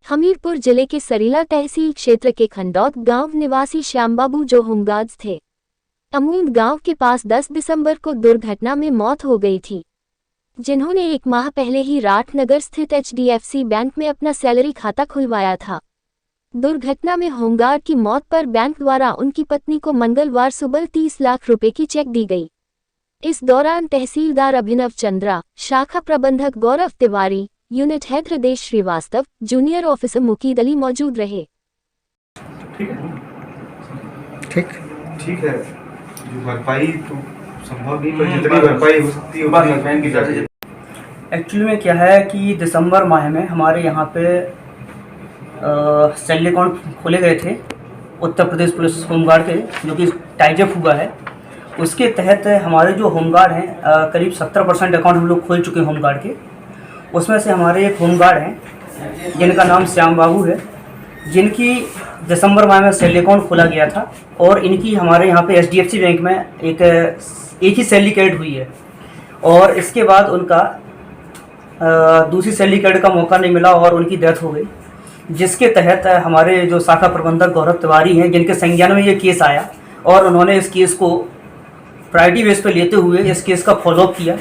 हमीरपुर जिले के सरीला तहसील क्षेत्र के खंडौत गांव निवासी श्यामबाबू जो होमगार्ड थे। अमूद गांव के पास 10 दिसंबर को दुर्घटना में मौत हो गई थी, जिन्होंने 1 माह पहले ही राठनगर स्थित HDFC बैंक में अपना सैलरी खाता खुलवाया था। दुर्घटना में होमगार्ड की मौत पर बैंक द्वारा उनकी पत्नी को मंगलवार सुबह 30 लाख रुपए की चेक दी गई। इस दौरान तहसीलदार अभिनव चंद्रा, शाखा प्रबंधक गौरव तिवारी, यूनिट हेड हृदय श्रीवास्तव, जूनियर ऑफिसर मुकीद अली मौजूद रहे। ठीक है जो भरपाई तो संभव नहीं, पर जितनी भरपाई हो सकती है उतनी बैंक की जाती है। एक्चुअली में क्या है कि दिसंबर माह में हमारे यहाँ पे सैलरी अकाउंट खोले गए थे उत्तर प्रदेश पुलिस होमगार्ड के, जो कि टाइजअप हुआ है। उसके तहत हमारे जो होमगार्ड हैं करीब 70% अकाउंट हम लोग खोल चुके हैं होमगार्ड के। उसमें से हमारे एक होमगार्ड हैं जिनका नाम श्याम बाबू है, जिनकी दिसंबर माह में सैलरी अकाउंट खोला गया था और इनकी हमारे यहाँ पे HDFC बैंक में एक ही सैलरी क्रेडिट हुई है। और इसके बाद उनका दूसरी सैलरी क्रेडिट का मौका नहीं मिला और उनकी डेथ हो गई, जिसके तहत हमारे जो शाखा प्रबंधक गौरव तिवारी हैं, जिनके संज्ञान में ये केस आया और उन्होंने इस केस को प्रायोरिटी बेस पर लेते हुए इस केस का फॉलोअप किया।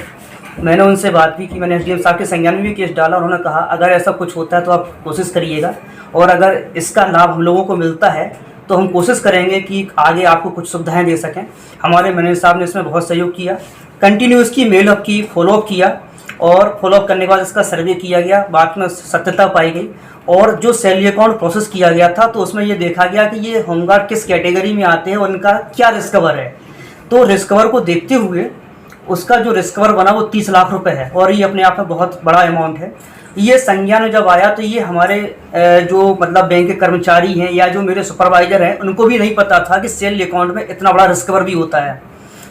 मैंने उनसे बात भी की, मैंने SDM साहब के संज्ञान में भी केस डाला। उन्होंने कहा अगर ऐसा कुछ होता है तो आप कोशिश करिएगा, और अगर इसका लाभ हम लोगों को मिलता है तो हम कोशिश करेंगे कि आगे आपको कुछ सुविधाएं दे सकें। हमारे मैनेजर साहब ने इसमें बहुत सहयोग किया, कंटिन्यू इसकी मेलअप की, फॉलोअप किया, और फॉलोअप करने के बाद इसका सर्वे किया गया। बाद में सत्यता पाई गई और जो सैलरी अकाउंट प्रोसेस किया गया था तो उसमें ये देखा गया कि ये होमगार्ड किस कैटेगरी में आते हैं और इनका क्या रिस्कवर है। तो रिस्कवर को देखते हुए उसका जो रिस्कवर बना वो 30 लाख रुपए है, और ये अपने आप में बहुत बड़ा अमाउंट है। ये संज्ञान में जब आया तो ये हमारे जो मतलब बैंक के कर्मचारी हैं या जो मेरे सुपरवाइजर हैं, उनको भी नहीं पता था कि सैलरी अकाउंट में इतना बड़ा रिस्कवर भी होता है।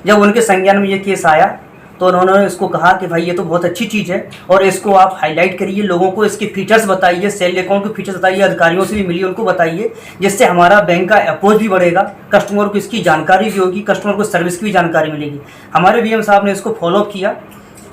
जब उनके संज्ञान में ये केस आया तो उन्होंने इसको कहा कि भाई ये तो बहुत अच्छी चीज़ है और इसको आप हाईलाइट करिए, लोगों को इसके फीचर्स बताइए, सैलरी अकाउंट के फीचर्स बताइए, अधिकारियों से भी मिलिए, उनको बताइए, जिससे हमारा बैंक का अप्रोच भी बढ़ेगा, कस्टमर को इसकी जानकारी भी होगी, कस्टमर को सर्विस की भी जानकारी मिलेगी। हमारे VM साहब ने इसको फॉलोअप किया,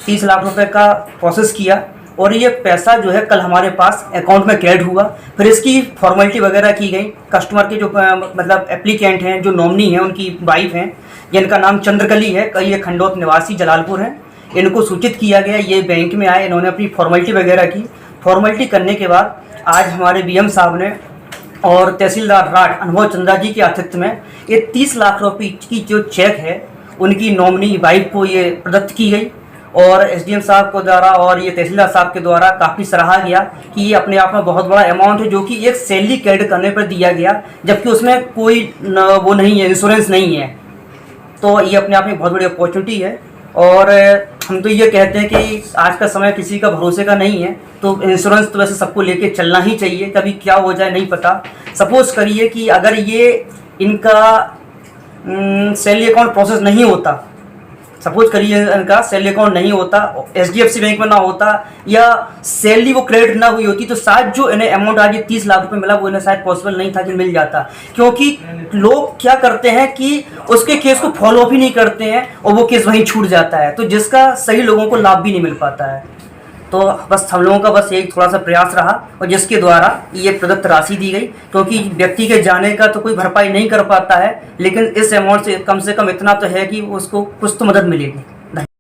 30 लाख रुपये का प्रोसेस किया और ये पैसा जो है कल हमारे पास अकाउंट में क्रेडिट हुआ। फिर इसकी फॉर्मेलिटी वगैरह की गई। कस्टमर के जो मतलब एप्लीकेंट हैं, जो नॉमिनी हैं, उनकी वाइफ हैं जिनका नाम चंद्रकली है, ये खंडौत निवासी जलालपुर हैं, इनको सूचित किया गया। ये बैंक में आए, इन्होंने अपनी फॉर्मेलिटी वगैरह की। फॉर्मेलिटी करने के बाद आज हमारे VM साहब ने और तहसीलदार राठ अनुभव चंद्रा जी के आतिथ्य में ये 30 लाख रुपये की जो चेक है उनकी नॉमिनी वाइफ को ये प्रदत्त की गई। और SDM साहब को द्वारा और ये तहसीलदार साहब के द्वारा काफ़ी सराहा गया कि ये अपने आप में बहुत बड़ा अमाउंट है, जो कि एक सैलरी क्रेडिट करने पर दिया गया, जबकि उसमें कोई वो नहीं है, इंश्योरेंस नहीं है। तो ये अपने आप में बहुत बड़ी अपॉर्चुनिटी है। और हम तो ये कहते हैं कि आज का समय किसी का भरोसे का नहीं है, तो इंश्योरेंस तो वैसे सबको लेके चलना ही चाहिए, कभी क्या हो जाए नहीं पता। सपोज करिए कि अगर ये इनका सैलरी अकाउंट प्रोसेस नहीं होता, सपोज करिए इनका सैलरी अकाउंट नहीं होता, HDFC बैंक में ना होता, या सैलरी वो क्रेडिट ना हुई होती, तो शायद जो इन्हें अमाउंट आज 30 लाख रुपए मिला वो इन्हें शायद पॉसिबल नहीं था कि मिल जाता। क्योंकि लोग क्या करते हैं कि उसके केस को फॉलो अप ही नहीं करते हैं और वो केस वहीं छूट जाता है, तो जिसका सही लोगों को लाभ भी नहीं मिल पाता है। तो बस हम लोगों का बस एक थोड़ा सा प्रयास रहा और जिसके द्वारा ये प्रदत्त राशि दी गई, क्योंकि व्यक्ति के जाने का तो कोई भरपाई नहीं कर पाता है, लेकिन इस अमाउंट से कम इतना तो है कि उसको कुछ तो मदद मिलेगी।